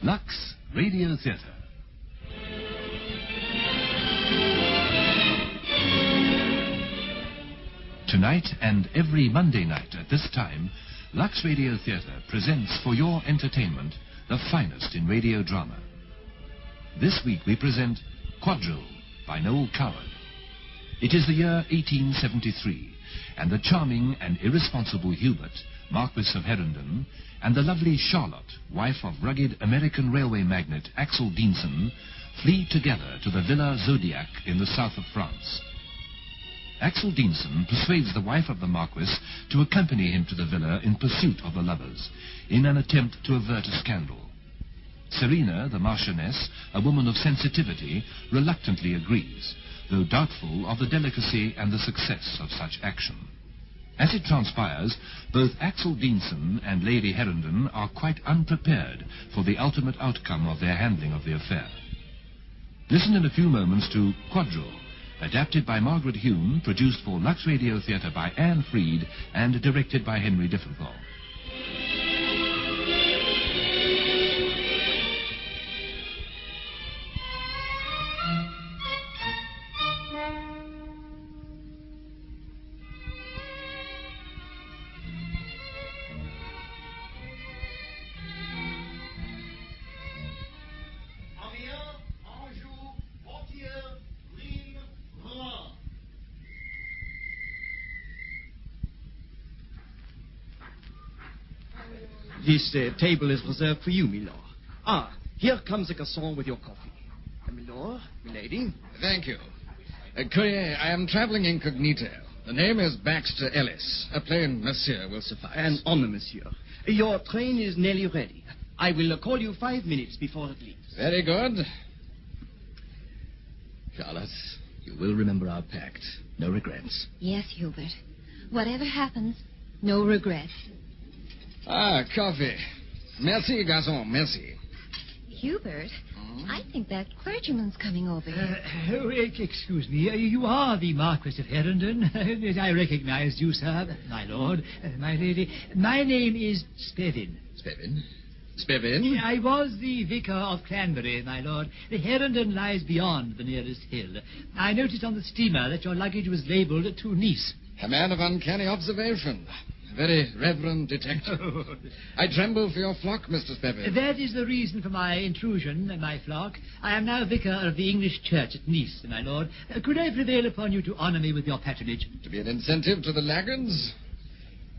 Lux Radio Theatre. Tonight and every Monday night at this time, Lux Radio Theatre presents for your entertainment the finest in radio drama. This week we present Quadrille by Noel Coward. It is the year 1873, and the charming and irresponsible Hubert, Marquis of Herondon, and the lovely Charlotte, wife of rugged American railway magnate Axel Diensen, flee together to the Villa Zodiac in the south of France. Axel Diensen persuades the wife of the Marquis to accompany him to the villa in pursuit of the lovers, in an attempt to avert a scandal. Serena, the Marchioness, a woman of sensitivity, reluctantly agrees, though doubtful of the delicacy and the success of such action. As it transpires, both Axel Diensen and Lady Herondon are quite unprepared for the ultimate outcome of their handling of the affair. Listen in a few moments to Quadrille, adapted by Margaret Hume, produced for Lux Radio Theatre by Anne Freed, and directed by Henry Diffenthal. This table is reserved for you, milord. Here comes the garçon with your coffee. Milord, milady. Thank you. Courier, I am traveling incognito. The name is Baxter Ellis. A plain monsieur will suffice. An honor, monsieur. Your train is nearly ready. I will call you 5 minutes before it leaves. Very good. Charlotte, you will remember our pact. No regrets. Yes, Hubert. Whatever happens, no regrets. Coffee. Merci, garçon, merci. Hubert, I think that clergyman's coming over here. Excuse me. You are the Marquis of Herondon. I recognized you, sir. My lord, my lady. My name is Spevin. Spevin? Spevin? I was the vicar of Cranberry, my lord. The Herondon lies beyond the nearest hill. I noticed on the steamer that your luggage was labelled to Nice. A man of uncanny observation. Very reverend detective. I tremble for your flock, Mr. Spevin. That is the reason for my intrusion, my flock. I am now vicar of the English church at Nice, my lord. Could I prevail upon you to honour me with your patronage? To be an incentive to the laggards?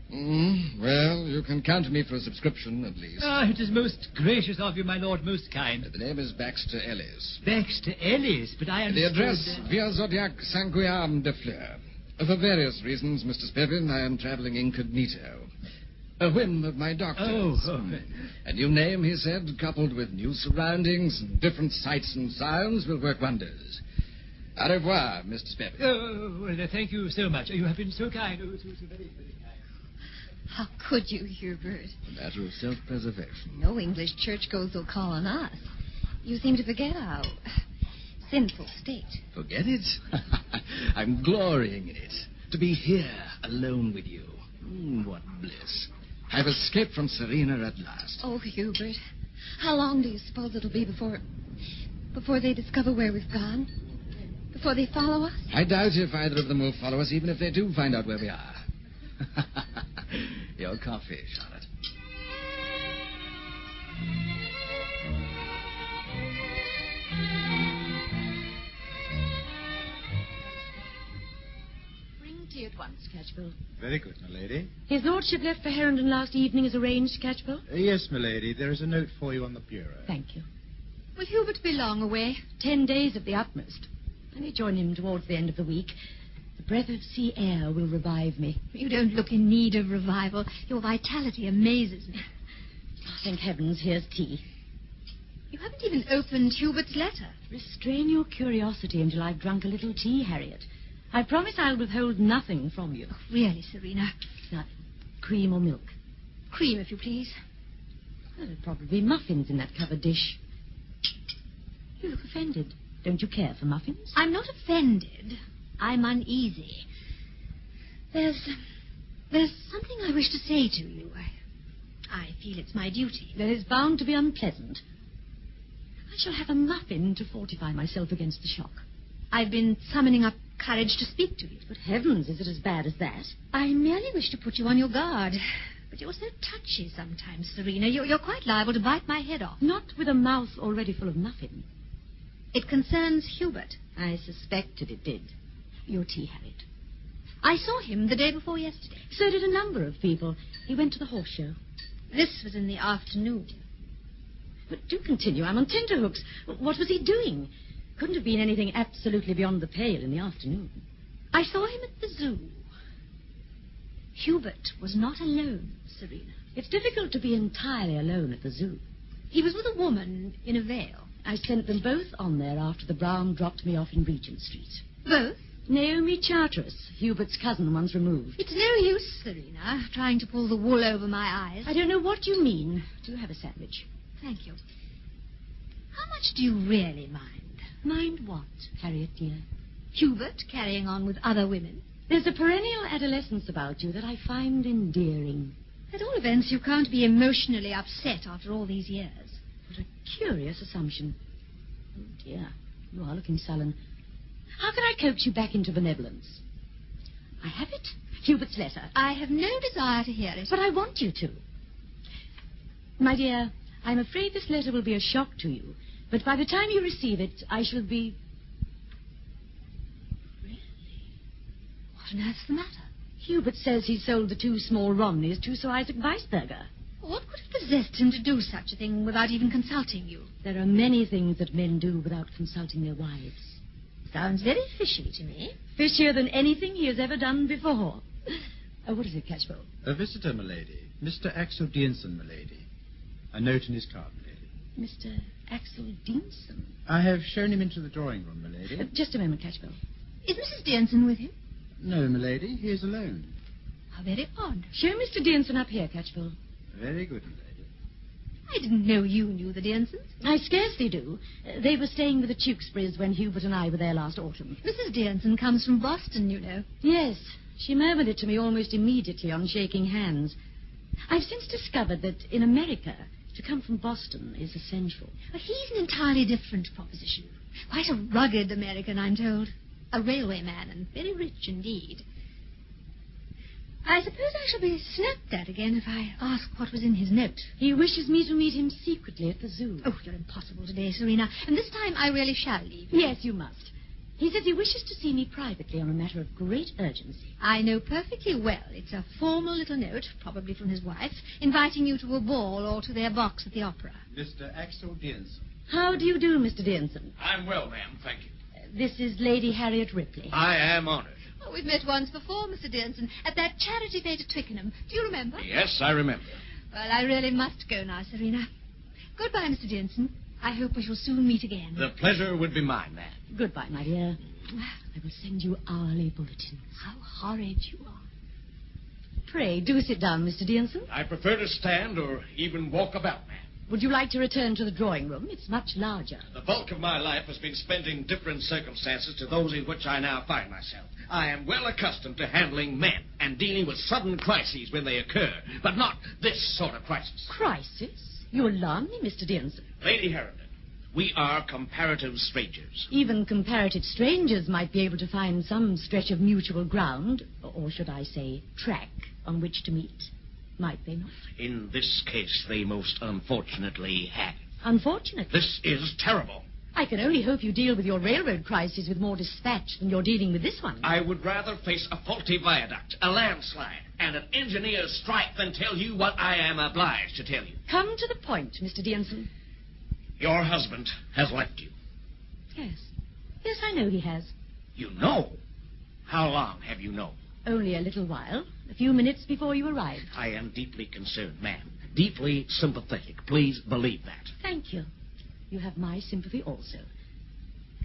Well, you can count me for a subscription, at least. It is most gracious of you, my lord, most kind. The name is Baxter Ellis. Baxter Ellis, but I understood... The address, Via Zodiac, Saint-Guillaume de Fleur. For various reasons, Mr. Spevin, I am traveling incognito. A whim of my doctor's. A new name, he said, coupled with new surroundings and different sights and sounds will work wonders. Au revoir, Mr. Spevin. Thank you so much. You have been so kind. So very, very kind. How could you, Hubert? A matter of self-preservation. No English churchgoers will call on us. You seem to forget our sinful state. Forget it? I'm glorying in it. To be here, alone with you. What bliss. I've escaped from Serena at last. Oh, Hubert, how long do you suppose it'll be before they discover where we've gone? Before they follow us? I doubt if either of them will follow us, even if they do find out where we are. Your coffee, Charlotte. At once, Catchpole. Very good, my lady. His lordship left for Herondon last evening as arranged, Catchpole? Yes, my lady. There is a note for you on the bureau. Thank you. Will Hubert be long away? 10 days at the utmost. I may join him towards the end of the week. The breath of sea air will revive me. You don't look in need of revival. Your vitality amazes me. Oh, thank heavens, here's tea. You haven't even opened Hubert's letter. Restrain your curiosity until I've drunk a little tea, Harriet. I promise I'll withhold nothing from you. Oh, really, Serena? Now, cream or milk? Cream, if you please. There'll probably be muffins in that covered dish. You look offended. Don't you care for muffins? I'm not offended. I'm uneasy. There's something I wish to say to you. I feel it's my duty. That is bound to be unpleasant. shall have a muffin to fortify myself against the shock. I've been summoning up courage to speak to you. But heavens, is it as bad as that? I merely wish to put you on your guard. But you're so touchy sometimes, Serena. You're quite liable to bite my head off. Not with a mouth already full of muffin. It concerns Hubert. I suspected it did. Your tea, Harriet. I saw him the day before yesterday. So did a number of people. He went to the horse show. This was in the afternoon. But do continue. I'm on tenterhooks. What was he doing? Couldn't have been anything absolutely beyond the pale in the afternoon. I saw him at the zoo. Hubert was not alone, Serena. It's difficult to be entirely alone at the zoo. He was with a woman in a veil. I sent them both on there after the Brown dropped me off in Regent Street. Both? Naomi Charteris, Hubert's cousin, once removed. It's no use, Serena, trying to pull the wool over my eyes. I don't know what you mean. Do have a sandwich. Thank you. How much do you really mind? Mind what, Harriet, dear? Hubert carrying on with other women? There's a perennial adolescence about you that I find endearing. At all events, you can't be emotionally upset after all these years. What a curious assumption. Oh, dear. You are looking sullen. How can I coax you back into benevolence? I have it. Hubert's letter. I have no desire to hear it. But I want you to. My dear, I'm afraid this letter will be a shock to you. But by the time you receive it, I shall be... Really? What on earth's the matter? Hubert says he sold the 2 small Romneys to Sir Isaac Weisberger. What could have possessed him to do such a thing without even consulting you? There are many things that men do without consulting their wives. Sounds very fishy to me. Fishier than anything he has ever done before. What is it, Catchpole? A visitor, milady. Mr. Axel Diensen, milady. A note in his card, milady. Mr. Axel Diensen? I have shown him into the drawing room, milady. Just a moment, Catchpole. Is Mrs. Diensen with him? No, milady. He is alone. How very odd. Show Mr. Diensen up here, Catchpole. Very good, milady. I didn't know you knew the Diensens. I scarcely do. They were staying with the Tewkesburys when Hubert and I were there last autumn. Mrs. Diensen comes from Boston, you know. Yes. She murmured it to me almost immediately on shaking hands. I've since discovered that in America, to come from Boston is essential. But he's an entirely different proposition. Quite a rugged American, I'm told. A railway man, and very rich indeed. I suppose I shall be snapped at again if I ask what was in his note. He wishes me to meet him secretly at the zoo. Oh, you're impossible today, Serena. And this time I really shall leave. Yes, you must. He says he wishes to see me privately on a matter of great urgency. I know perfectly well. It's a formal little note, probably from his wife, inviting you to a ball or to their box at the opera. Mr. Axel Diensen. How do you do, Mr. Diensen? I'm well, ma'am, thank you. This is Lady Harriet Ripley. I am honored. Oh, we've met once before, Mr. Diensen, at that charity fete at Twickenham. Do you remember? Yes, I remember. Well, I really must go now, Serena. Goodbye, Mr. Diensen. I hope we shall soon meet again. The pleasure would be mine, ma'am. Goodbye, my dear. I will send you hourly bulletins. How horrid you are. Pray, do sit down, Mr. Diensen. I prefer to stand or even walk about, ma'am. Would you like to return to the drawing room? It's much larger. The bulk of my life has been spent in different circumstances to those in which I now find myself. I am well accustomed to handling men and dealing with sudden crises when they occur, but not this sort of crisis. Crisis? You alarm me, Mr. Diensen. Lady Harrington, we are comparative strangers. Even comparative strangers might be able to find some stretch of mutual ground, or should I say, track, on which to meet. Might they not? In this case, they most unfortunately have. Unfortunately? This is terrible. I can only hope you deal with your railroad crisis with more dispatch than you're dealing with this one. I would rather face a faulty viaduct, a landslide, and an engineer's strike than tell you what I am obliged to tell you. Come to the point, Mr. Diensen. Your husband has left you. Yes. Yes, I know he has. You know? How long have you known? Only a little while. A few minutes before you arrived. I am deeply concerned, ma'am. Deeply sympathetic. Please believe that. Thank you. You have my sympathy also.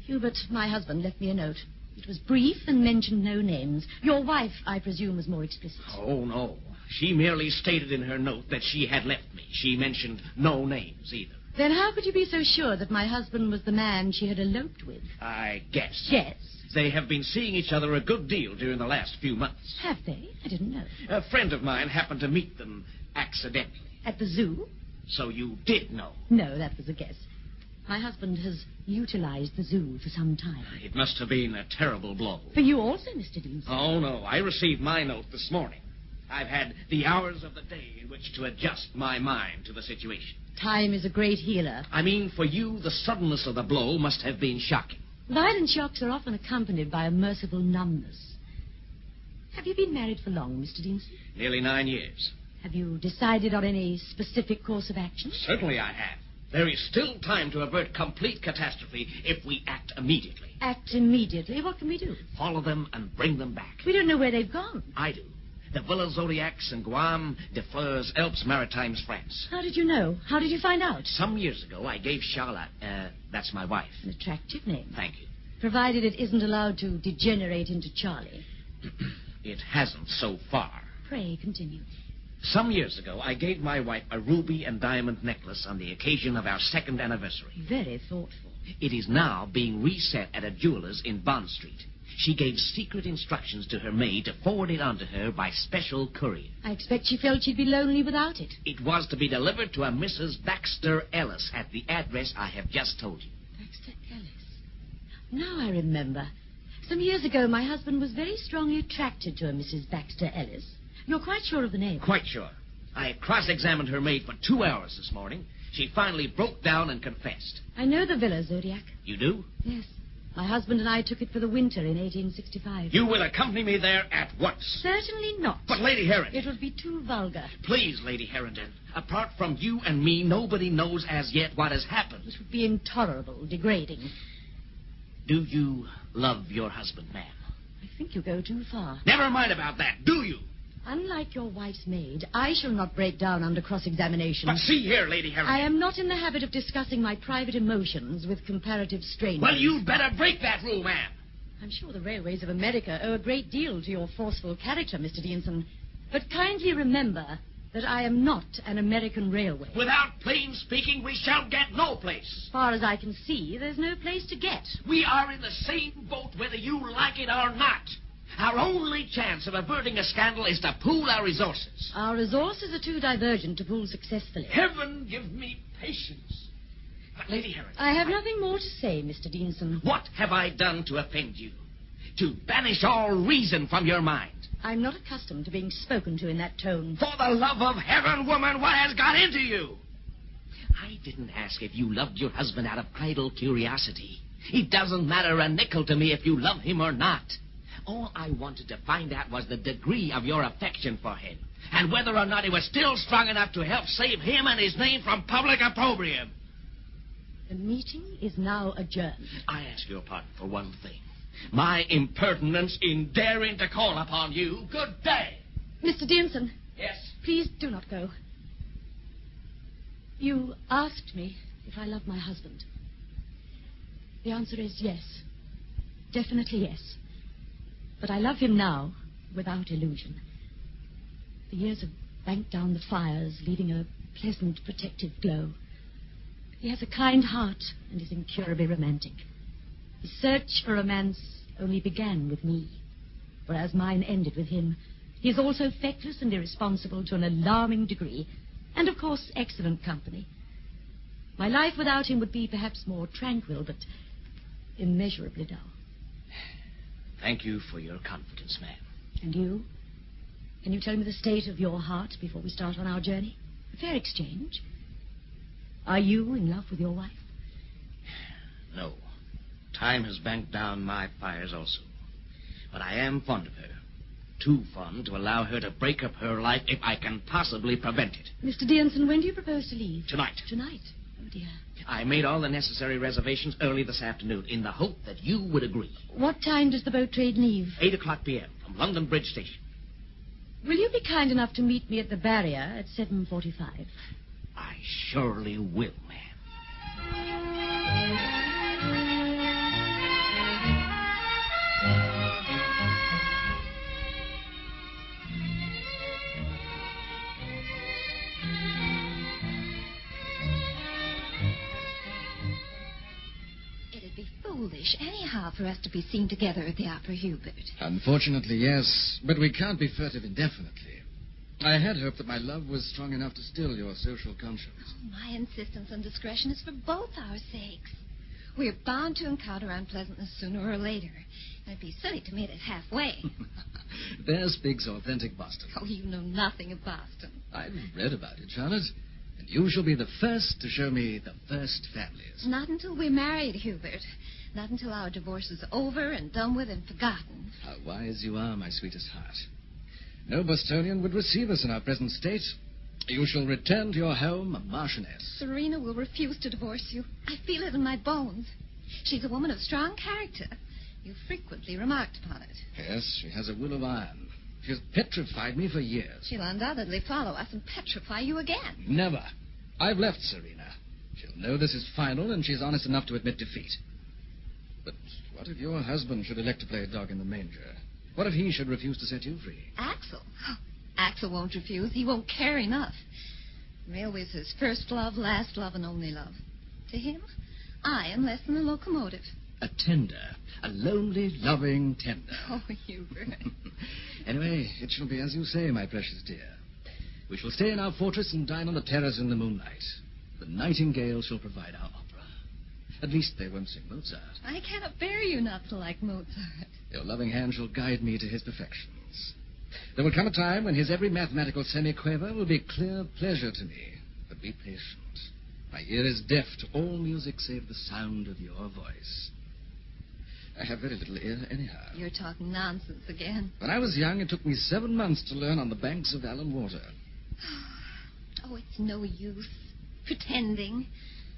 Hubert, my husband, left me a note. It was brief and mentioned no names. Your wife, I presume, was more explicit. Oh, no. She merely stated in her note that she had left me. She mentioned no names either. Then how could you be so sure that my husband was the man she had eloped with? I guess. Yes. They have been seeing each other a good deal during the last few months. Have they? I didn't know. A friend of mine happened to meet them accidentally. At the zoo? So you did know? No, that was a guess. My husband has utilized the zoo for some time. It must have been a terrible blow. For you also, Mr. Dean. Oh, no. I received my note this morning. I've had the hours of the day in which to adjust my mind to the situation. Time is a great healer. I mean, for you, the suddenness of the blow must have been shocking. Violent shocks are often accompanied by a merciful numbness. Have you been married for long, Mr. Deanson? Nearly 9 years. Have you decided on any specific course of action? Certainly I have. There is still time to avert complete catastrophe if we act immediately. Act immediately? What can we do? Follow them and bring them back. We don't know where they've gone. I do. The Villa Zodiacs in Guam, De Fleurs, Alpes Maritimes, France. How did you know? How did you find out? Some years ago, I gave Charlotte, that's my wife. An attractive name. Thank you. Provided it isn't allowed to degenerate into Charlie. It hasn't so far. Pray, continue. Some years ago, I gave my wife a ruby and diamond necklace on the occasion of our 2nd anniversary. Very thoughtful. It is now being reset at a jeweler's in Bond Street. She gave secret instructions to her maid to forward it on to her by special courier. I expect she felt she'd be lonely without it. It was to be delivered to a Mrs. Baxter Ellis at the address I have just told you. Baxter Ellis. Now I remember. Some years ago, my husband was very strongly attracted to a Mrs. Baxter Ellis. You're quite sure of the name? Quite sure. I cross-examined her maid for 2 hours this morning. She finally broke down and confessed. I know the Villa Zodiac. You do? Yes. My husband and I took it for the winter in 1865. You will accompany me there at once. Certainly not. But, Lady Harrington... It would be too vulgar. Please, Lady Harrington. Apart from you and me, nobody knows as yet what has happened. It would be intolerable, degrading. Do you love your husband, ma'am? I think you go too far. Never mind about that. Do you? Unlike your wife's maid, I shall not break down under cross-examination. But see here, Lady Harrington. I am not in the habit of discussing my private emotions with comparative strangers. Well, you'd better break that rule, ma'am. I'm sure the railways of America owe a great deal to your forceful character, Mr. Deanson. But kindly remember that I am not an American railway. Without plain speaking, we shall get no place. As far as I can see, there's no place to get. We are in the same boat whether you like it or not. Our only chance of averting a scandal is to pool our resources. Our resources are too divergent to pool successfully. Heaven give me patience. But, Lady Harrington... I have nothing more to say, Mr. Deanson. What have I done to offend you? To banish all reason from your mind? I'm not accustomed to being spoken to in that tone. For the love of heaven, woman, what has got into you? I didn't ask if you loved your husband out of idle curiosity. It doesn't matter a nickel to me if you love him or not. All I wanted to find out was the degree of your affection for him, and whether or not he was still strong enough to help save him and his name from public opprobrium. The meeting is now adjourned. I ask your pardon for one thing. My impertinence in daring to call upon you. Good day. Mr. Deanson. Yes? Please do not go. You asked me if I love my husband. The answer is yes. Definitely yes. But I love him now, without illusion. The years have banked down the fires, leaving a pleasant, protective glow. He has a kind heart and is incurably romantic. His search for romance only began with me, whereas mine ended with him. He is also feckless and irresponsible to an alarming degree, and, of course, excellent company. My life without him would be perhaps more tranquil, but immeasurably dull. Thank you for your confidence, ma'am. And you? Can you tell me the state of your heart before we start on our journey? A fair exchange. Are you in love with your wife? No. Time has banked down my fires also. But I am fond of her. Too fond to allow her to break up her life if I can possibly prevent it. Mr. Deanson, when do you propose to leave? Tonight. Tonight? Oh, dear. I made all the necessary reservations early this afternoon in the hope that you would agree. What time does the boat train leave? 8:00 p.m. from London Bridge Station. Will you be kind enough to meet me at the barrier at 7:45? I surely will, ma'am. Foolish, anyhow, for us to be seen together at the Opera, Hubert. Unfortunately, yes. But we can't be furtive indefinitely. I had hoped that my love was strong enough to still your social conscience. Oh, my insistence on discretion is for both our sakes. We're bound to encounter unpleasantness sooner or later. And it'd be silly to meet it halfway. There speaks authentic Boston. Oh, you know nothing of Boston. I've read about it, Charlotte. And you shall be the first to show me the first families. Not until we're married, Hubert. Not until our divorce is over and done with and forgotten. How wise you are, my sweetest heart. No Bostonian would receive us in our present state. You shall return to your home a marchioness. Serena will refuse to divorce you. I feel it in my bones. She's a woman of strong character. You frequently remarked upon it. Yes, she has a will of iron. She has petrified me for years. She'll undoubtedly follow us and petrify you again. Never. I've left Serena. She'll know this is final, and she's honest enough to admit defeat. But what if your husband should elect to play a dog in the manger? What if he should refuse to set you free? Axel? Oh, Axel won't refuse. He won't care enough. Railway's his first love, last love, and only love. To him, I am less than a locomotive. A tender. A lonely, loving tender. Oh, Hubert. Anyway, it shall be as you say, my precious dear. We shall stay in our fortress and dine on the terrace in the moonlight. The nightingale shall provide our opera. At least they won't sing Mozart. I cannot bear you not to like Mozart. Your loving hand shall guide me to his perfections. There will come a time when his every mathematical semiquaver will be clear pleasure to me. But be patient. My ear is deaf to all music save the sound of your voice. I have very little ear anyhow. You're talking nonsense again. When I was young, it took me 7 months to learn on the banks of Allan Water. Oh, it's no use. Pretending.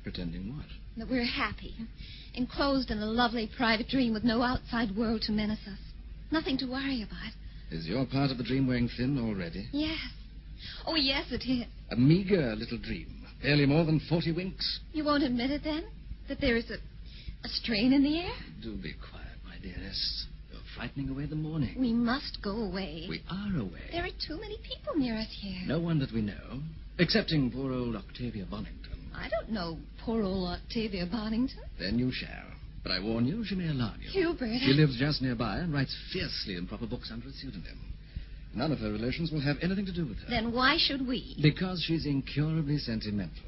Pretending what? That we're happy. Enclosed in a lovely private dream with no outside world to menace us. Nothing to worry about. Is your part of the dream wearing thin already? Yes. Oh, yes, it is. A meager little dream. Barely more than 40 winks. You won't admit it, then? That there is a strain in the air? Do be quiet, my dearest. You're frightening away the morning. We must go away. We are away. There are too many people near us here. No one that we know, excepting poor old Octavia Bonington. I don't know poor old Octavia Bonington. Then you shall. But I warn you, she may alarm you. Hubert. She lives just nearby and writes fiercely in proper books under a pseudonym. None of her relations will have anything to do with her. Then why should we? Because she's incurably sentimental.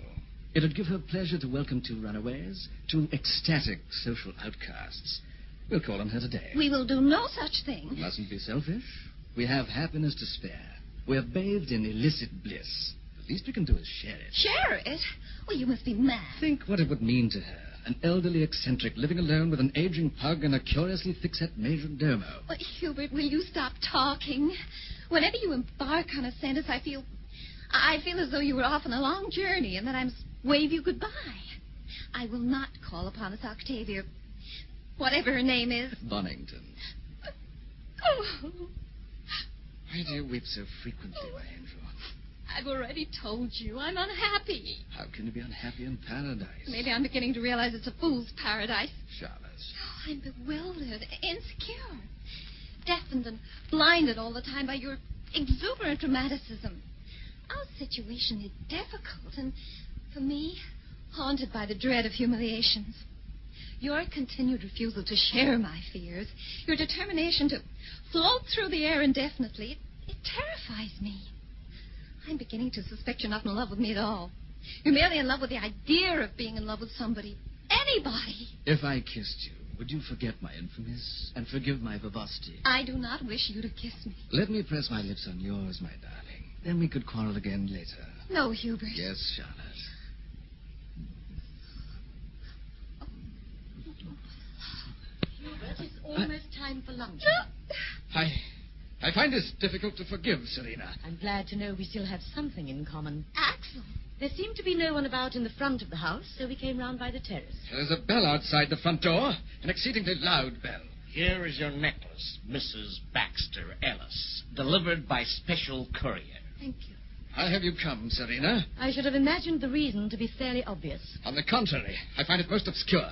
It'd give her pleasure to welcome 2 runaways, 2 ecstatic social outcasts. We'll call on her today. We will do no such thing. Mustn't be selfish. We have happiness to spare. We're bathed in illicit bliss. The least we can do is share it. Share it? Well, you must be mad. Think what it would mean to her. An elderly eccentric living alone with an aging pug and a curiously thick-set major domo. Well, Hubert, will you stop talking? Whenever you embark on a sentence, I feel as though you were off on a long journey and that I must wave you goodbye. I will not call upon this Octavia, whatever her name is. Bonington. Oh. Why do you weep so frequently, my angel? I've already told you I'm unhappy. How can you be unhappy in paradise? Maybe I'm beginning to realize it's a fool's paradise. Charlotte. Oh, I'm bewildered, insecure, deafened and blinded all the time by your exuberant dramaticism. Our situation is difficult, and for me, haunted by the dread of humiliations. Your continued refusal to share my fears, your determination to float through the air indefinitely, it terrifies me. I'm beginning to suspect you're not in love with me at all. You're merely in love with the idea of being in love with somebody. Anybody. If I kissed you, would you forget my infamies and forgive my verbosity? I do not wish you to kiss me. Let me press my lips on yours, my darling. Then we could quarrel again later. No, Hubert. Yes, Charlotte. Hubert, it's almost time for lunch. I find this difficult to forgive, Serena. I'm glad to know we still have something in common. Axel. There seemed to be no one about in the front of the house, so we came round by the terrace. There's a bell outside the front door, an exceedingly loud bell. Here is your necklace, Mrs. Baxter Ellis, delivered by special courier. Thank you. How have you come, Serena? I should have imagined the reason to be fairly obvious. On the contrary, I find it most obscure.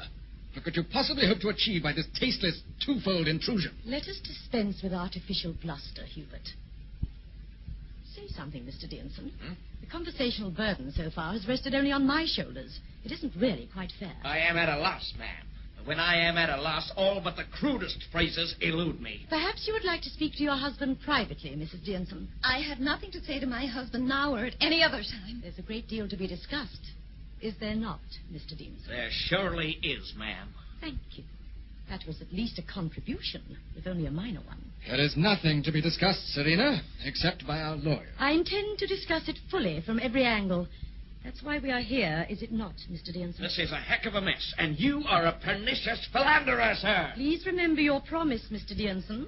What could you possibly hope to achieve by this tasteless twofold intrusion? Let us dispense with artificial bluster, Hubert. Say something, Mr. Dearnson. The conversational burden so far has rested only on my shoulders. It isn't really quite fair. I am at a loss, ma'am. When I am at a loss, all but the crudest phrases elude me. Perhaps you would like to speak to your husband privately, Mrs. Dearson. I have nothing to say to my husband now or at any other time. There's a great deal to be discussed. Is there not, Mr. Dearson? There surely is, ma'am. Thank you. That was at least a contribution, if only a minor one. There is nothing to be discussed, Serena, except by our lawyer. I intend to discuss it fully from every angle. That's why we are here, is it not, Mr. Dearson? This is a heck of a mess, and you are a pernicious philanderer, sir. Please remember your promise, Mr. Dearson.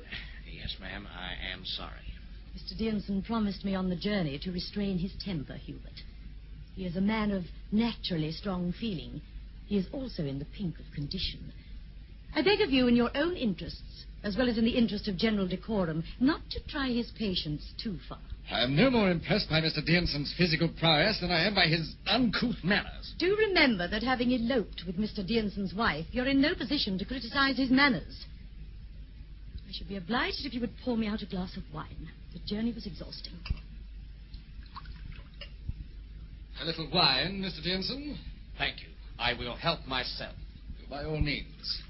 Yes, ma'am, I am sorry. Mr. Dearson promised me on the journey to restrain his temper, Hubert. He is a man of naturally strong feeling. He is also in the pink of condition. I beg of you, in your own interests, as well as in the interest of general decorum, not to try his patience too far. I am no more impressed by Mr. Dearson's physical prowess than I am by his uncouth manners. Do remember that having eloped with Mr. Dearson's wife, you're in no position to criticize his manners. I should be obliged if you would pour me out a glass of wine. The journey was exhausting. A little wine, Mr. Dearson? Thank you. I will help myself. By all means.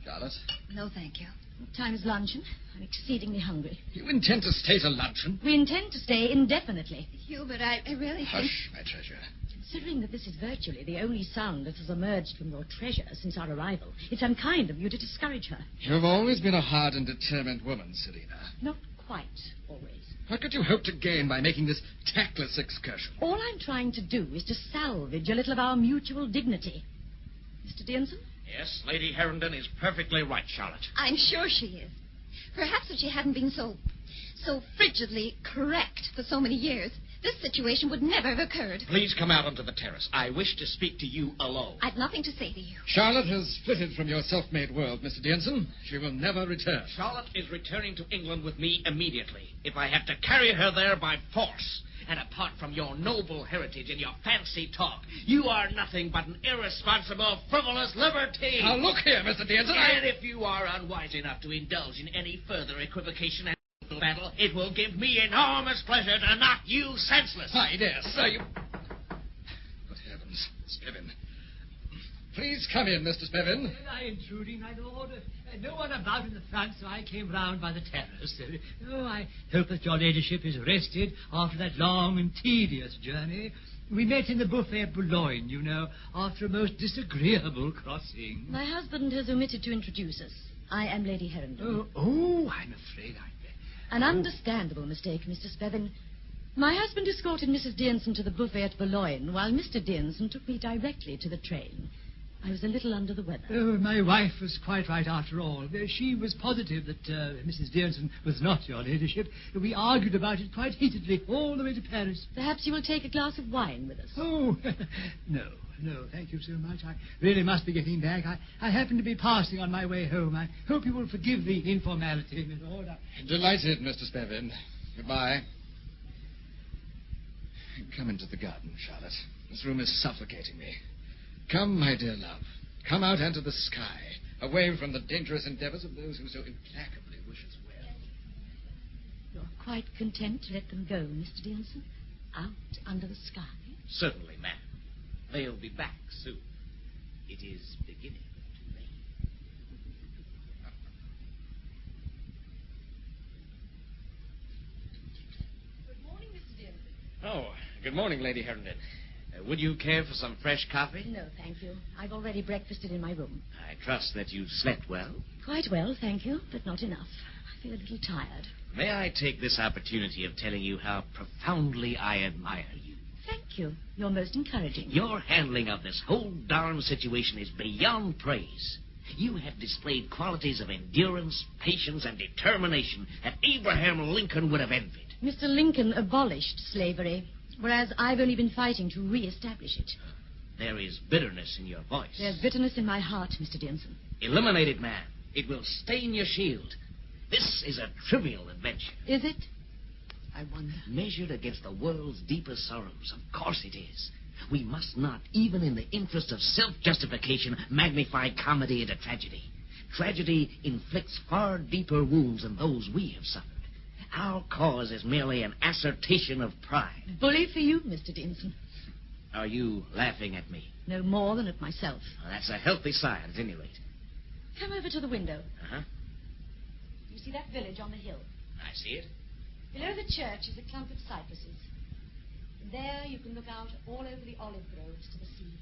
Charlotte? No, thank you. What time is luncheon? I'm exceedingly hungry. You intend to stay to luncheon? We intend to stay indefinitely. Hubert, I really think... Hush, my treasure. Considering that this is virtually the only sound that has emerged from your treasure since our arrival, it's unkind of you to discourage her. You've always been a hard and determined woman, Serena. Not quite always. What could you hope to gain by making this tactless excursion? All I'm trying to do is to salvage a little of our mutual dignity. Mr. Dearson? Yes, Lady Herondon is perfectly right, Charlotte. I'm sure she is. Perhaps if she hadn't been so frigidly correct for so many years, this situation would never have occurred. Please come out onto the terrace. I wish to speak to you alone. I've nothing to say to you. Charlotte has flitted from your self-made world, Mr. Dearson. She will never return. Charlotte is returning to England with me immediately, if I have to carry her there by force. And apart from your noble heritage and your fancy talk, you are nothing but an irresponsible, frivolous libertine. Now, look here, Mr. Dearson. And if you are unwise enough to indulge in any further equivocation and battle, it will give me enormous pleasure to knock you senseless. I dare say you... Good heavens, Spivin. Please come in, Mr. Spivin. Am I intruding, my lord? No one about in the front, so I came round by the terrace. Oh, I hope that your ladyship is rested after that long and tedious journey. We met in the buffet at Boulogne, you know, after a most disagreeable crossing. My husband has omitted to introduce us. I am Lady Herondon. Oh, I'm afraid An understandable mistake, Mr. Spevin. My husband escorted Mrs. Dearson to the buffet at Boulogne, while Mr. Dearson took me directly to the train. I was a little under the weather. Oh, my wife was quite right after all. She was positive that Mrs. Dearson was not your ladyship. We argued about it quite heatedly all the way to Paris. Perhaps you will take a glass of wine with us. Oh, no, thank you so much. I really must be getting back. I happen to be passing on my way home. I hope you will forgive the informality, Miss Lord. Delighted, Mr. Spevin. Goodbye. Come into the garden, Charlotte. This room is suffocating me. Come, my dear love. Come out into the sky, away from the dangerous endeavors of those who so implacably wish us well. You're quite content to let them go, Mr. Dearson? Out under the sky? Certainly, ma'am. They'll be back soon. It is beginning to rain. Good morning, Mr. Dearson. Oh, good morning, Lady Herondon. Would you care for some fresh coffee? No, thank you. I've already breakfasted in my room. I trust that you slept well. Quite well, thank you, but not enough. I feel a little tired. May I take this opportunity of telling you how profoundly I admire you? Thank you. You're most encouraging. Your handling of this whole darn situation is beyond praise. You have displayed qualities of endurance, patience, and determination that Abraham Lincoln would have envied. Mr. Lincoln abolished slavery, whereas I've only been fighting to re-establish it. There is bitterness in your voice. There's bitterness in my heart, Mr. Dearson. Eliminate it, man. It will stain your shield. This is a trivial adventure. Is it? I wonder. Measured against the world's deepest sorrows, of course it is. We must not, even in the interest of self-justification, magnify comedy into tragedy. Tragedy inflicts far deeper wounds than those we have suffered. Our cause is merely an assertion of pride. Bully for you, Mr. Dearson. Are you laughing at me? No more than at myself. Well, that's a healthy sign, at any rate. Come over to the window. Uh-huh. You see that village on the hill? I see it. Below the church is a clump of cypresses. And there you can look out all over the olive groves to the sea.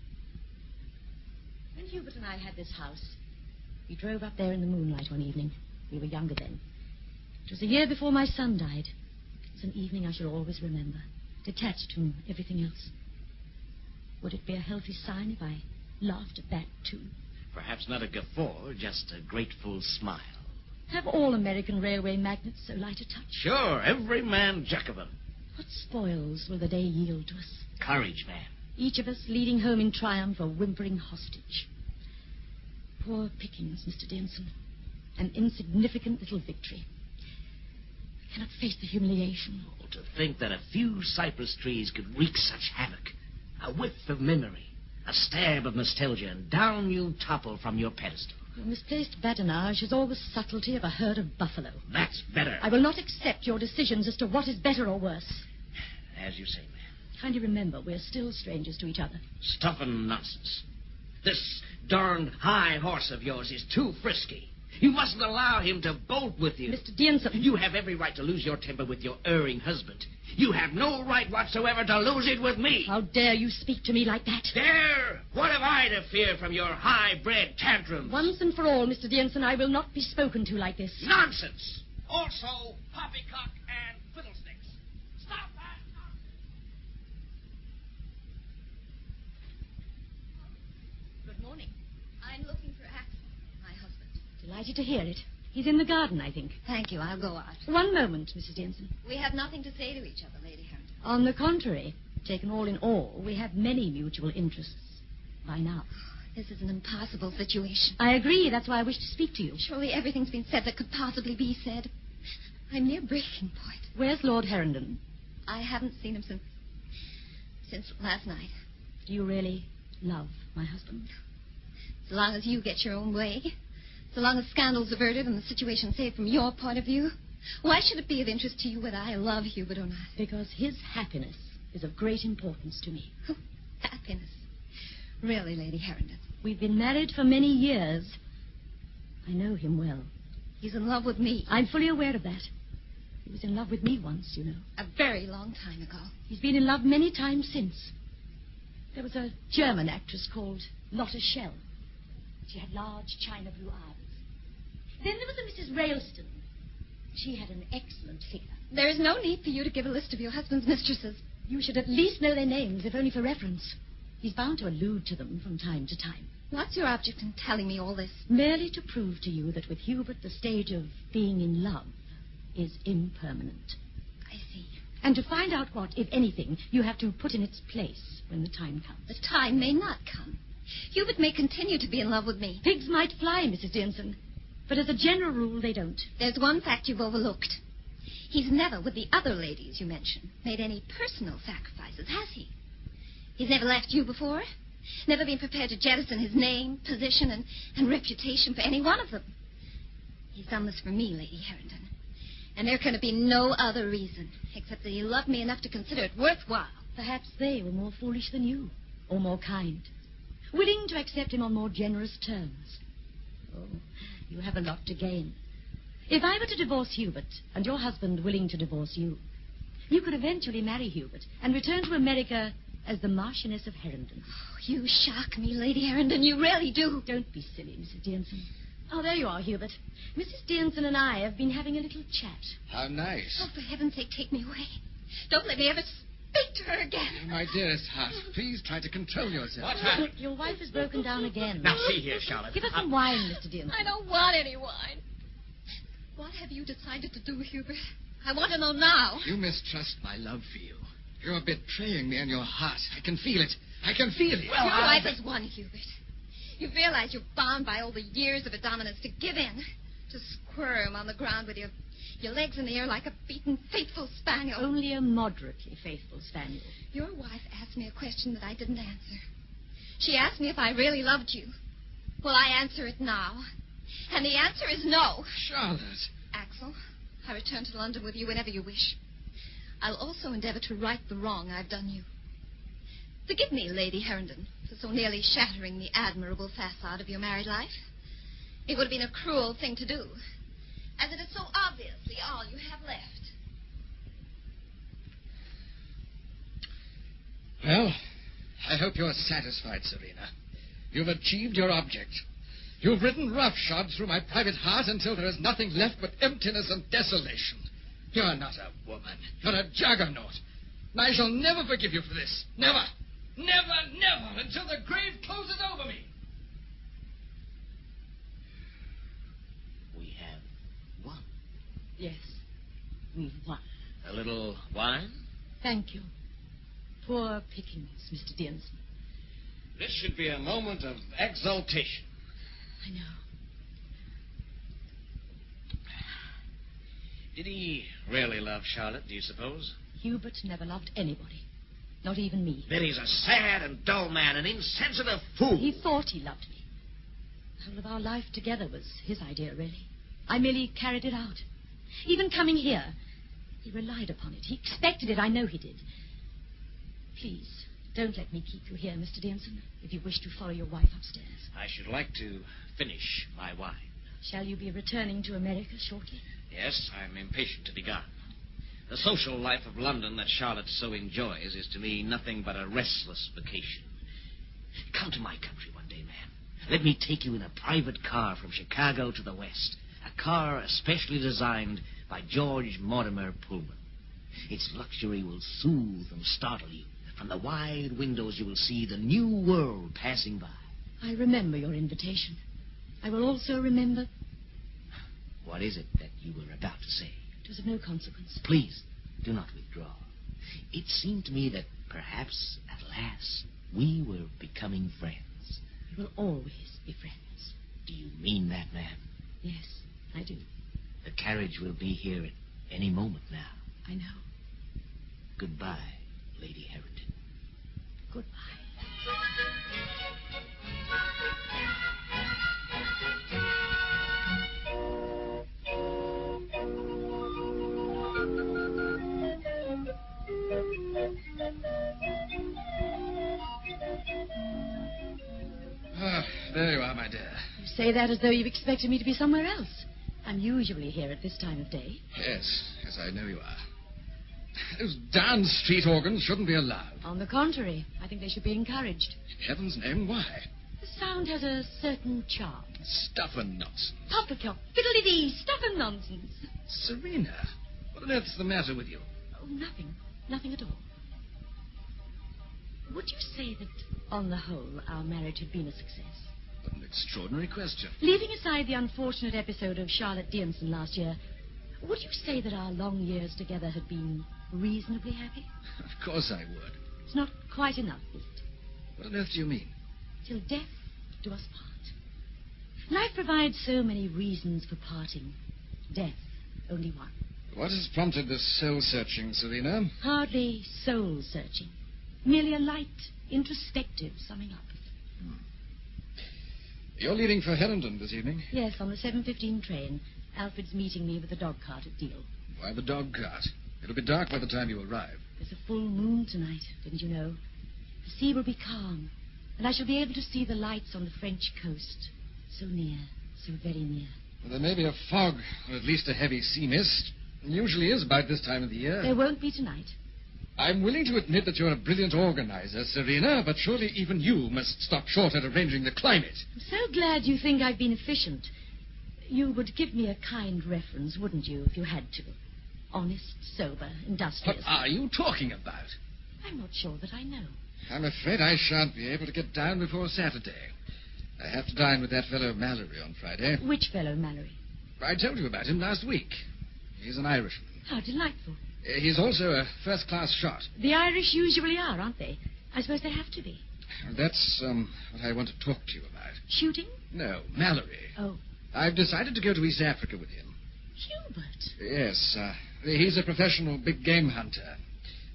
When Hubert and I had this house, we drove up there in the moonlight one evening. We were younger then. It was a year before my son died. It's an evening I shall always remember, detached from everything else. Would it be a healthy sign if I laughed at that, too? Perhaps not a guffaw, just a grateful smile. Have all American railway magnates so light a touch? Sure, every man jack of them. What spoils will the day yield to us? Courage, man. Each of us leading home in triumph a whimpering hostage. Poor pickings, Mr. Denson. An insignificant little victory. I cannot face the humiliation. Oh, to think that a few cypress trees could wreak such havoc. A whiff of memory, a stab of nostalgia, and down you topple from your pedestal. Your misplaced badinage has all the subtlety of a herd of buffalo. That's better. I will not accept your decisions as to what is better or worse. As you say, ma'am. Kindly remember, we're still strangers to each other. Stuff and nonsense. This darned high horse of yours is too frisky. You mustn't allow him to bolt with you. Mr. Denson. You have every right to lose your temper with your erring husband. You have no right whatsoever to lose it with me. How dare you speak to me like that? Dare? What have I to fear from your high-bred tantrums? Once and for all, Mr. Denson, I will not be spoken to like this. Nonsense. Also, poppycock and fiddlesticks. Stop that. Good morning. I'm looking for Axel, my husband. Delighted to hear it. He's in the garden, I think. Thank you. I'll go out. One moment, Mrs. Denson. We have nothing to say to each other, Lady Harrington. On the contrary, taken all in all, we have many mutual interests. By now. This is an impossible situation. I agree. That's why I wish to speak to you. Surely everything's been said that could possibly be said. I'm near breaking point. Where's Lord Herrington? I haven't seen him since last night. Do you really love my husband? So long as you get your own way, so long as scandal's averted and the situation saved from your point of view, why should it be of interest to you whether I love Hubert or not? Because his happiness is of great importance to me. Oh, happiness. Really, Lady Harrington? We've been married for many years. I know him well. He's in love with me. I'm fully aware of that. He was in love with me once, you know. A very long time ago. He's been in love many times since. There was a German actress called Lotta Schell. She had large china blue eyes. Then there was a Mrs. Railston. She had an excellent figure. There is no need for you to give a list of your husband's mistresses. You should at least know their names, if only for reference. He's bound to allude to them from time to time. What's your object in telling me all this? Merely to prove to you that with Hubert the stage of being in love is impermanent. I see. And to find out what, if anything, you have to put in its place when the time comes. The time may not come. Hubert may continue to be in love with me. Pigs might fly, Mrs. Denson. But as a general rule, they don't. There's one fact you've overlooked. He's never, with the other ladies you mentioned, made any personal sacrifices, has he? He's never left you before? Never been prepared to jettison his name, position, and reputation for any one of them? He's done this for me, Lady Harrington. And there can be no other reason, except that he loved me enough to consider it worthwhile. Perhaps they were more foolish than you, or more kind. Willing to accept him on more generous terms. Oh, you have a lot to gain. If I were to divorce Hubert, and your husband willing to divorce you, you could eventually marry Hubert and return to America as the Marchioness of Herrington. Oh, you shock me, Lady Harrington. You really do. Don't be silly, Mrs. Denson. Oh, there you are, Hubert. Mrs. Denson and I have been having a little chat. How nice. Oh, for heaven's sake, take me away. Don't let me ever speak to her again. My dearest heart, please try to control yourself. What's happened? Your wife has broken down again. Now, see here, Charlotte. Give us some wine, Mr. Denson. I don't want any wine. What have you decided to do, Hubert? I want to know now. You mistrust my love for you. You're betraying me and your heart. I can feel it. I can feel it. Well, your life is one, Hubert. You realize you're bound by all the years of a dominance to give in, to squirm on the ground with your legs in the air like a beaten, faithful spaniel. Only a moderately faithful spaniel. Your wife asked me a question that I didn't answer. She asked me if I really loved you. Well, I answer it now. And the answer is no. Charlotte. Axel, I return to London with you whenever you wish. I'll also endeavor to right the wrong I've done you. Forgive me, Lady Herrington, for so nearly shattering the admirable facade of your married life. It would have been a cruel thing to do, as it is so obviously all you have left. Well, I hope you're satisfied, Serena. You've achieved your object. You've ridden roughshod through my private heart until there is nothing left but emptiness and desolation. You're not a woman. You're a juggernaut. And I shall never forgive you for this. Never. Never, never, until the grave closes over me. We have won. Yes, we've won. A little wine? Thank you. Poor pickings, Mr. Dearnson. This should be a moment of exultation. I know. Did he really love Charlotte, do you suppose? Hubert never loved anybody. Not even me. Then he's a sad and dull man, an insensitive fool. He thought he loved me. The whole of our life together was his idea, really. I merely carried it out. Even coming here, he relied upon it. He expected it. I know he did. Please, don't let me keep you here, Mr. Dearnson, if you wish to follow your wife upstairs. I should like to finish my wine. Shall you be returning to America shortly? Yes, I'm impatient to be gone. The social life of London that Charlotte so enjoys is to me nothing but a restless vacation. Come to my country one day, man. Let me take you in a private car from Chicago to the West. A car especially designed by George Mortimer Pullman. Its luxury will soothe and startle you. From the wide windows you will see the new world passing by. I remember your invitation. I will also remember... What is it that you were about to say? It was of no consequence. Please, do not withdraw. It seemed to me that perhaps, at last, we were becoming friends. We will always be friends. Do you mean that, ma'am? Yes, I do. The carriage will be here at any moment now. I know. Goodbye, Lady Harrington. Goodbye. There you are, my dear. You say that as though you've expected me to be somewhere else. I'm usually here at this time of day. Yes, I know you are. Those darn street organs shouldn't be allowed. On the contrary, I think they should be encouraged. In heaven's name, why? The sound has a certain charm. Stuff and nonsense. Poppycock, fiddle-dee-dee, stuff and nonsense. Serena, what on earth's the matter with you? Oh, nothing. Nothing at all. Would you say that, on the whole, our marriage had been a success? What an extraordinary question. Leaving aside the unfortunate episode of Charlotte Dearnson last year, would you say that our long years together had been reasonably happy? Of course I would. It's not quite enough, is it? What on earth do you mean? Till death do us part. Life provides so many reasons for parting. Death, only one. What has prompted this soul-searching, Serena? Hardly soul-searching. Merely a light, introspective summing up. You're leaving for Herrington this evening? Yes, on the 7:15 train. Alfred's meeting me with the dog cart at Deal. Why the dog cart? It'll be dark by the time you arrive. There's a full moon tonight, didn't you know? The sea will be calm, and I shall be able to see the lights on the French coast. So near, so very near. Well, there may be a fog, or at least a heavy sea mist. It usually is about this time of the year. There won't be tonight. I'm willing to admit that you're a brilliant organizer, Serena, but surely even you must stop short at arranging the climate. I'm so glad you think I've been efficient. You would give me a kind reference, wouldn't you, if you had to? Honest, sober, industrious. What are you talking about? I'm not sure that I know. I'm afraid I shan't be able to get down before Saturday. I have to dine with that fellow Mallory on Friday. Which fellow, Mallory? I told you about him last week. He's an Irishman. How delightful. He's also a first-class shot. The Irish usually are, aren't they? I suppose they have to be. That's what I want to talk to you about. Shooting? No, Mallory. Oh. I've decided to go to East Africa with him. Hubert? Yes, he's a professional big game hunter.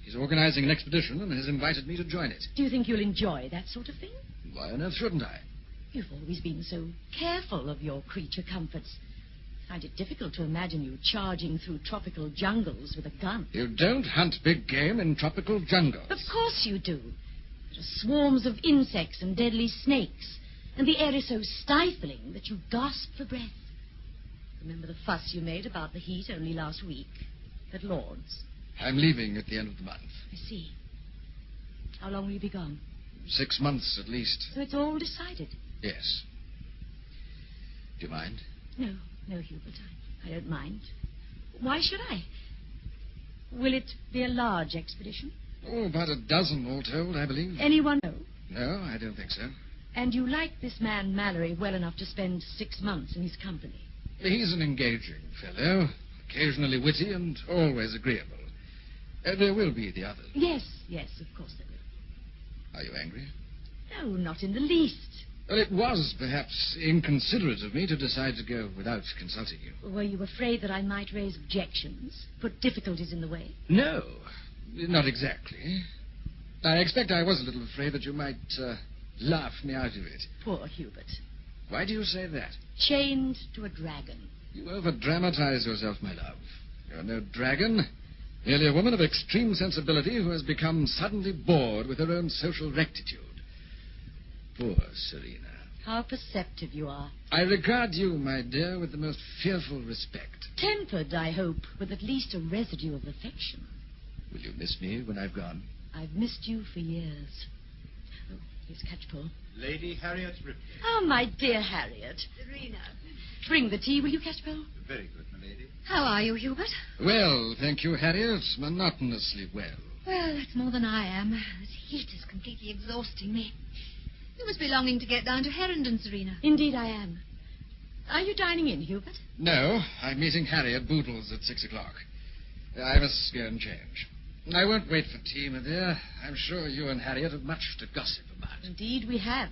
He's organizing an expedition and has invited me to join it. Do you think you'll enjoy that sort of thing? Why on earth shouldn't I? You've always been so careful of your creature comforts. I find it difficult to imagine you charging through tropical jungles with a gun. You don't hunt big game in tropical jungles. Of course you do. There are swarms of insects and deadly snakes. And the air is so stifling that you gasp for breath. Remember the fuss you made about the heat only last week at Lord's? I'm leaving at the end of the month. I see. How long will you be gone? 6 months at least. So it's all decided? Yes. Do you mind? No, Hubert. I don't mind. Why should I? Will it be a large expedition? Oh, about a dozen all told, I believe. Anyone know? No, I don't think so. And you like this man Mallory well enough to spend 6 months in his company? He's an engaging fellow, occasionally witty and always agreeable. There will be the others. Yes, of course there will. Are you angry? No, not in the least. Well, it was perhaps inconsiderate of me to decide to go without consulting you. Were you afraid that I might raise objections, put difficulties in the way? No, not exactly. I expect I was a little afraid that you might laugh me out of it. Poor Hubert. Why do you say that? Chained to a dragon. You over-dramatize yourself, my love. You're no dragon. Merely a woman of extreme sensibility who has become suddenly bored with her own social rectitude. Poor Serena. How perceptive you are. I regard you, my dear, with the most fearful respect. Tempered, I hope, with at least a residue of affection. Will you miss me when I've gone? I've missed you for years. Oh, here's Catchpole. Lady Harriet Ripley. Oh, my dear Harriet. Serena. Bring the tea, will you, Catchpole? Very good, my lady. How are you, Hubert? Well, thank you, Harriet. Monotonously well. Well, that's more than I am. This heat is completely exhausting me. You must be longing to get down to Herondon, Serena. Indeed I am. Are you dining in, Hubert? No, I'm meeting Harry at Boodle's at 6 o'clock. I must go and change. I won't wait for tea, my dear. I'm sure you and Harriet have much to gossip about. Indeed we have.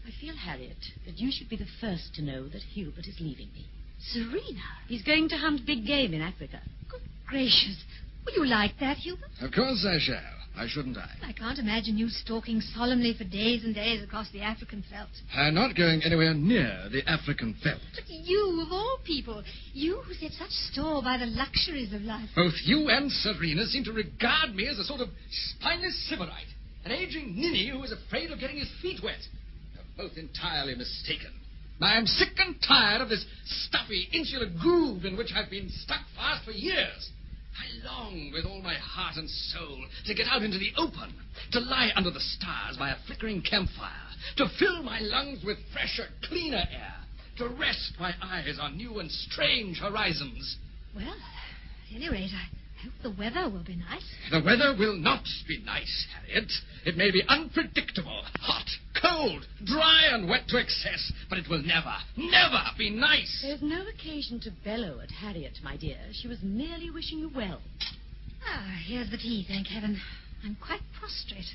I feel, Harriet, that you should be the first to know that Hubert is leaving me. Serena? He's going to hunt big game in Africa. Good gracious. Will you like that, Hubert? Of course I shall. Why shouldn't I? I can't imagine you stalking solemnly for days and days across the African veldt. I'm not going anywhere near the African veldt. But you, of all people, you who set such store by the luxuries of life. Both you and Serena seem to regard me as a sort of spineless sybarite, an aging ninny who is afraid of getting his feet wet. You're both entirely mistaken. I am sick and tired of this stuffy, insular groove in which I've been stuck fast for years. I long with all my heart and soul to get out into the open, to lie under the stars by a flickering campfire, to fill my lungs with fresher, cleaner air, to rest my eyes on new and strange horizons. Well, at any rate, I hope the weather will be nice. The weather will not be nice, Harriet. It may be unpredictable, hot, cold, dry and wet to excess, but it will never, never be nice. There's no occasion to bellow at Harriet, my dear. She was merely wishing you well. Ah, here's the tea, thank heaven. I'm quite prostrate.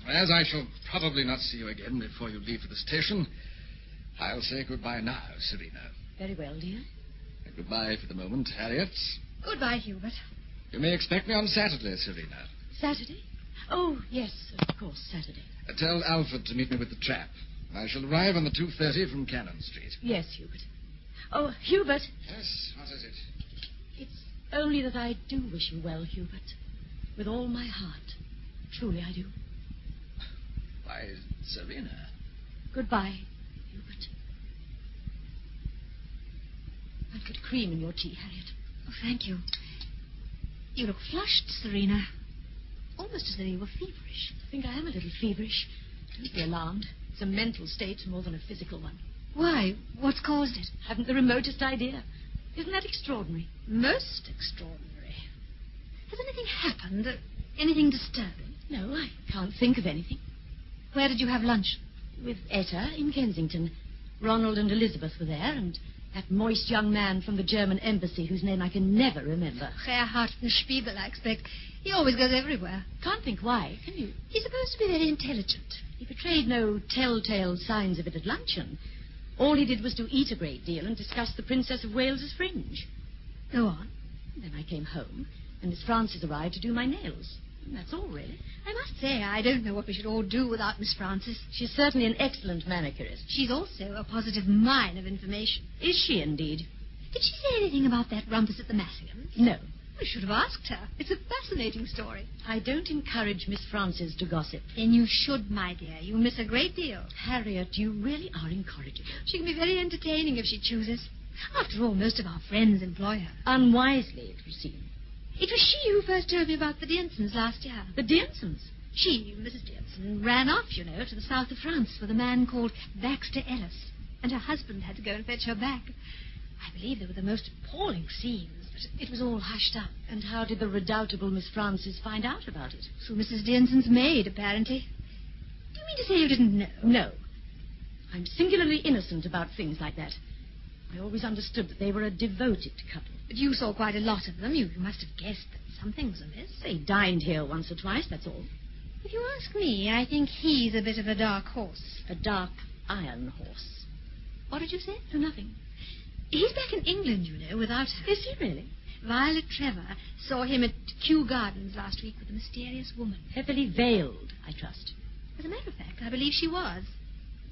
As I shall probably not see you again before you leave for the station, I'll say goodbye now, Serena. Very well, dear. And goodbye for the moment, Harriet. Goodbye, Hubert. You may expect me on Saturday, Serena. Saturday? Oh, yes, of course, Saturday. Tell Alfred to meet me with the trap. I shall arrive on the 2:30 from Cannon Street. Yes, Hubert. Oh, Hubert. Yes, what is it? It's only that I do wish you well, Hubert. With all my heart. Truly I do. Why, Serena. Goodbye, Hubert. I've put cream in your tea, Harriet. Oh, thank you. You look flushed, Serena. Almost as though you were feverish. I think I am a little feverish. Don't be alarmed. It's a mental state more than a physical one. Why? What's caused it? Haven't the remotest idea. Isn't that extraordinary? Most extraordinary. Has anything happened? Anything disturbing? No, I can't think of anything. Where did you have lunch? With Etta in Kensington. Ronald and Elizabeth were there, and that moist young man from the German embassy whose name I can never remember. Gerhard von Spiegel, I expect. He always goes everywhere. Can't think why, can you? He's supposed to be very intelligent. He betrayed no telltale signs of it at luncheon. All he did was to eat a great deal and discuss the Princess of Wales's fringe. Go on. And then I came home, and Miss Frances arrived to do my nails. And that's all, really. I must say, I don't know what we should all do without Miss Frances. She's certainly an excellent manicurist. She's also a positive mine of information. Is she, indeed? Did she say anything about that rumpus at the Massinghams? No. I should have asked her. It's a fascinating story. I don't encourage Miss Frances to gossip. Then you should, my dear. You miss a great deal. Harriet, you really are incorrigible. She can be very entertaining if she chooses. After all, most of our friends employ her. Unwisely, it would seem. It was she who first told me about the Deansons last year. The Deansons? She, Mrs. Deanson, ran off, you know, to the south of France with a man called Baxter Ellis, and her husband had to go and fetch her back. I believe there were the most appalling scenes, but it was all hushed up. And how did the redoubtable Miss Frances find out about it? Through Mrs. Deanson's maid, apparently. Do you mean to say you didn't know? No. I'm singularly innocent about things like that. I always understood that they were a devoted couple. But you saw quite a lot of them. You must have guessed that something was amiss. They dined here once or twice, that's all. If you ask me, I think he's a bit of a dark horse. A dark iron horse. What did you say? Oh, nothing. He's back in England, you know, without her. Is he really? Violet Trevor saw him at Kew Gardens last week with a mysterious woman. Heavily veiled, I trust. As a matter of fact, I believe she was.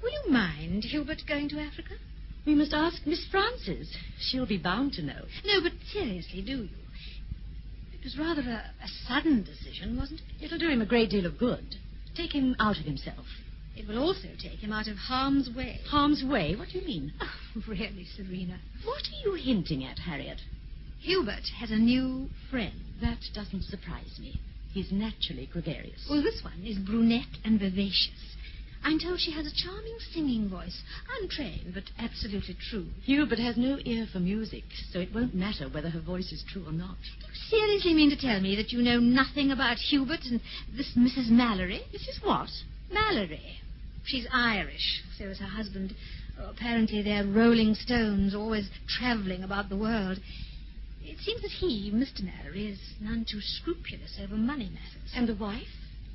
Will you mind, Hubert, going to Africa? We must ask Miss Frances. She'll be bound to know. No, but seriously, do you? It was rather a sudden decision, wasn't it? It'll do him a great deal of good. Take him out of himself. It will also take him out of harm's way. Harm's way? What do you mean? Oh, really, Serena. What are you hinting at, Harriet? Hubert has a new friend. That doesn't surprise me. He's naturally gregarious. Well, this one is brunette and vivacious. I'm told she has a charming singing voice. Untrained, but absolutely true. Hubert has no ear for music, so it won't matter whether her voice is true or not. Do you seriously mean to tell me that you know nothing about Hubert and this Mrs. Mallory? Mrs. what? Mallory. She's Irish. So is her husband. Oh, apparently they're rolling stones, always travelling about the world. It seems that he, Mr. Mallory, is none too scrupulous over money matters. And the wife?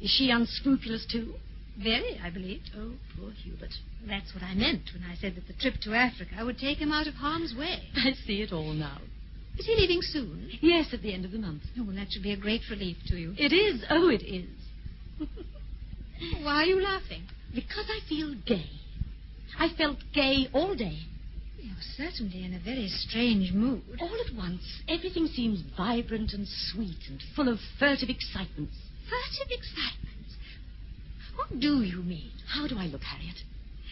Is she unscrupulous too? Very, I believe. Oh, poor Hubert. That's what I meant when I said that the trip to Africa would take him out of harm's way. I see it all now. Is he leaving soon? Yes, at the end of the month. Oh, well, that should be a great relief to you. It is. Oh, it is. Why are you laughing? Because I feel gay. I felt gay all day. You're certainly in a very strange mood. All at once, everything seems vibrant and sweet and full of furtive excitements. Furtive excitements? What do you mean? How do I look, Harriet?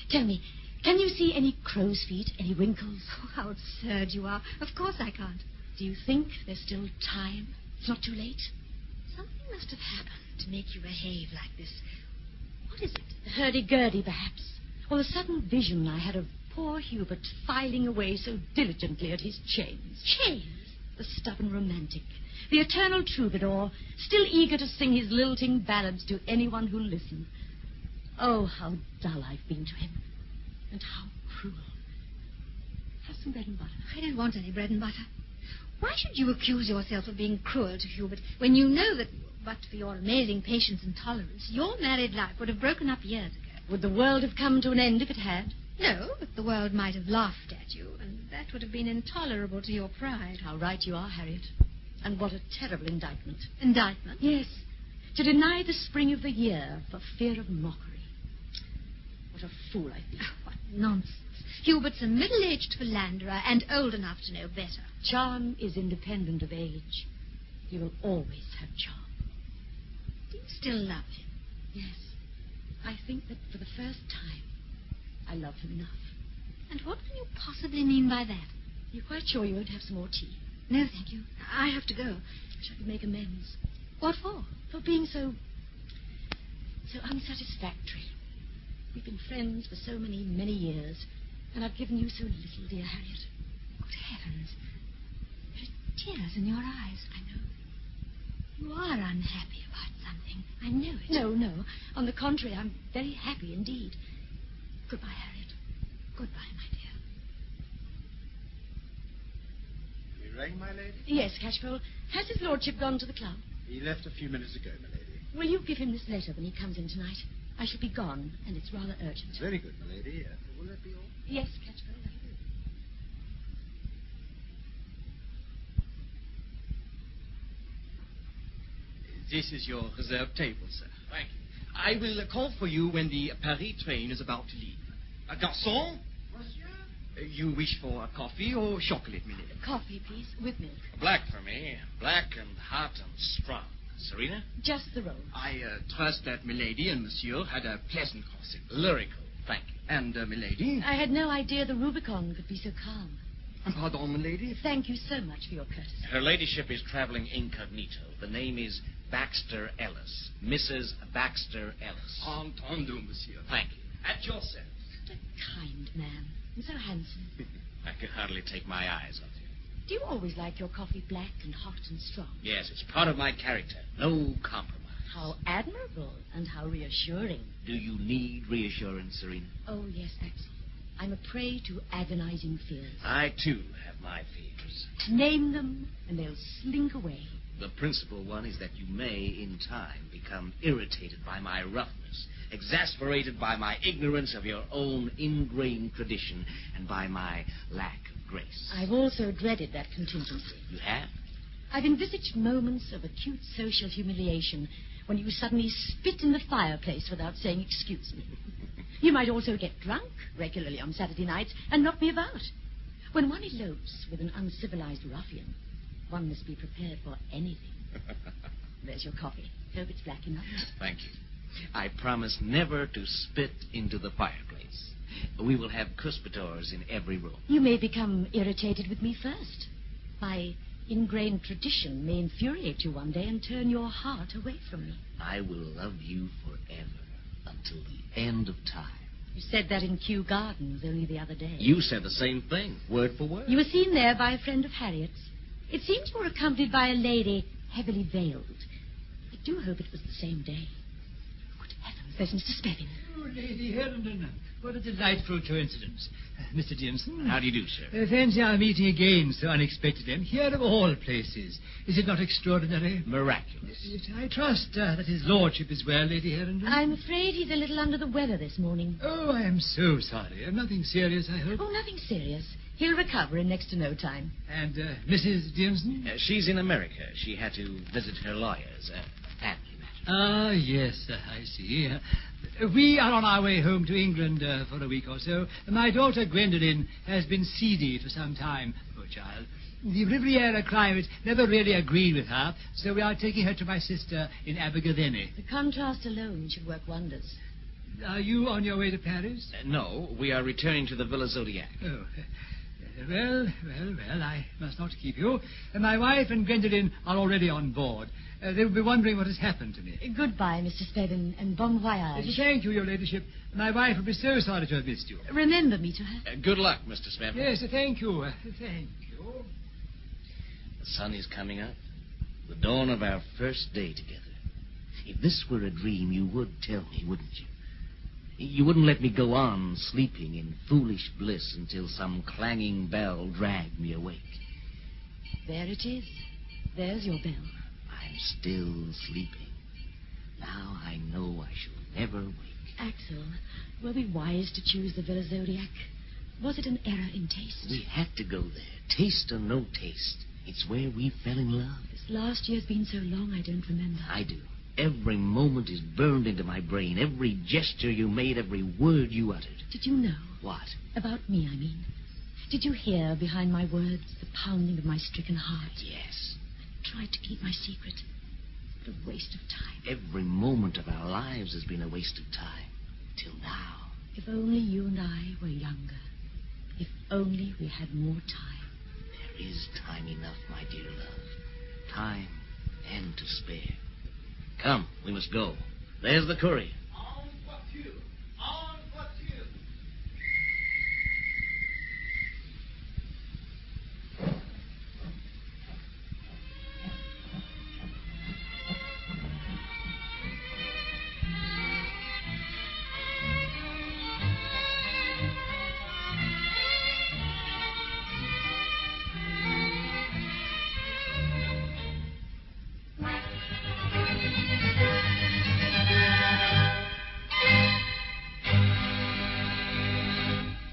Tell me, can you see any crow's feet, any wrinkles? Oh, how absurd you are. Of course I can't. Do you think there's still time? It's not too late? Something must have happened to make you behave like this. What is it? Hurdy-gurdy, perhaps. Or the sudden vision I had of poor Hubert filing away so diligently at his chains. Chains? The stubborn romantic. The eternal troubadour, still eager to sing his lilting ballads to anyone who'll listen. Oh, how dull I've been to him. And how cruel. Have some bread and butter. I don't want any bread and butter. Why should you accuse yourself of being cruel to Hubert when you know that, but for your amazing patience and tolerance, your married life would have broken up years ago? Would the world have come to an end if it had? No, but the world might have laughed at you, and that would have been intolerable to your pride. How right you are, Harriet. And what a terrible indictment. Indictment? Yes. To deny the spring of the year for fear of mockery. What a fool I've been. What nonsense. Hubert's a middle-aged philanderer and old enough to know better. Charm is independent of age. He will always have charm. Do you still love him? Yes. I think that for the first time, I love him enough. And what can you possibly mean by that? You're quite sure you won't have some more tea? No, thank you. I have to go. I wish I could make amends. What for? For being so unsatisfactory. We've been friends for so many, many years, and I've given you so little, dear Harriet. Good heavens. There are tears in your eyes. I know. You are unhappy about something. I know it. No. On the contrary, I'm very happy indeed. Goodbye, Harriet. Goodbye, my dear. You rang, my lady? Yes, Catchpole. Has his lordship gone to the club? He left a few minutes ago, my lady. Will you give him this letter when he comes in tonight? I shall be gone, and it's rather urgent. Very good, my lady. Will that be all? Yes, Catchpole, that'll do. This is your reserved table, sir. Thank you. I will call for you when the Paris train is about to leave. Garçon? Monsieur? You wish for a coffee or chocolate, milady? Coffee, please, with milk. Black for me. Black and hot and strong. Serena? Just the roll. I trust that milady and monsieur had a pleasant crossing. Lyrical. Thank you. And, milady? I had no idea the Rubicon could be so calm. Pardon, milady? Thank you so much for your courtesy. Her ladyship is traveling incognito. The name is Baxter Ellis. Mrs. Baxter Ellis. Entendu, monsieur. Thank you. At your service. What a kind man. And so handsome. I could hardly take my eyes off you. Do you always like your coffee black and hot and strong? Yes, it's part of my character. No compromise. How admirable and how reassuring. Do you need reassurance, Serena? Oh, yes, Axel. I'm a prey to agonizing fears. I, too, have my fears. Name them, and they'll slink away. The principal one is that you may, in time, become irritated by my roughness, exasperated by my ignorance of your own ingrained tradition, and by my lack of grace. I've also dreaded that contingency. You have? I've envisaged moments of acute social humiliation when you suddenly spit in the fireplace without saying excuse me. You might also get drunk regularly on Saturday nights and knock me about. When one elopes with an uncivilized ruffian, one must be prepared for anything. There's your coffee. Hope it's black enough. Thank you. I promise never to spit into the fireplace. We will have cuspidors in every room. You may become irritated with me first. My ingrained tradition may infuriate you one day and turn your heart away from me. I will love you forever until the end of time. You said that in Kew Gardens only the other day. You said the same thing, word for word. You were seen there by a friend of Harriet's. It seems you were accompanied by a lady heavily veiled. I do hope it was the same day. Good heavens, there's Mr. Spevin. Oh, Lady Herndon, what a delightful coincidence. Mr. Dearson. How do you do, sir? Fancy our meeting again so unexpectedly. And here of all places. Is it not extraordinary? Miraculous. I trust that his lordship is well, Lady Herndon. I'm afraid he's a little under the weather this morning. Oh, I am so sorry. Nothing serious, I hope. Oh, nothing serious. He'll recover in next to no time. And Mrs. Dearson? She's in America. She had to visit her lawyers. Family matter. Ah, yes, I see. We are on our way home to England for a week or so. My daughter Gwendolen has been seedy for some time, poor child. The Riviera climate never really agreed with her, so we are taking her to my sister in Abergavenny. The contrast alone should work wonders. Are you on your way to Paris? No, we are returning to the Villa Zodiac. Oh, well, I must not keep you. My wife and Gwendolen are already on board. They will be wondering what has happened to me. Goodbye, Mr. Spevin, and bon voyage. Thank you, your ladyship. My wife will be so sorry to have missed you. Remember me to her. Good luck, Mr. Spevin. Yes, thank you. Thank you. The sun is coming up. The dawn of our first day together. If this were a dream, you would tell me, wouldn't you? You wouldn't let me go on sleeping in foolish bliss until some clanging bell dragged me awake. There it is. There's your bell. I'm still sleeping. Now I know I shall never wake. Axel, were we wise to choose the Villa Zodiac? Was it an error in taste? We had to go there, taste or no taste. It's where we fell in love. This last year's been so long I don't remember. I do. Every moment is burned into my brain. Every gesture you made, every word you uttered. Did you know? What? About me, I mean. Did you hear behind my words the pounding of my stricken heart? Yes. I tried to keep my secret. What a waste of time. Every moment of our lives has been a waste of time. Till now. If only you and I were younger. If only we had more time. There is time enough, my dear love. Time and to spare. Come, we must go. There's the courier. En voiture. En voiture.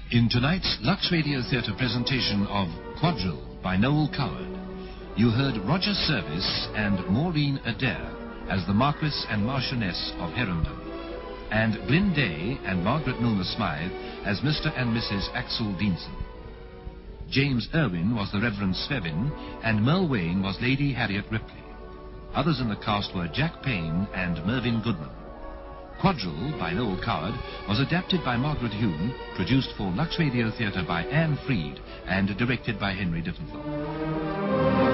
In tonight's Lux Radio Theatre presentation of Quadrille by Noel Coward, you heard Roger Service and Maureen Adair as the Marquess and Marchioness of Herondon, and Glyn Day and Margaret Milner Smythe as Mr. and Mrs. Axel Deanson. James Irwin was the Reverend Svevin, and Merle Wayne was Lady Harriet Ripley. Others in the cast were Jack Payne and Mervyn Goodman. Quadrille, by Noel Coward, was adapted by Margaret Hume, produced for Lux Radio Theatre by Anne Freed, and directed by Henry Diffenthorpe.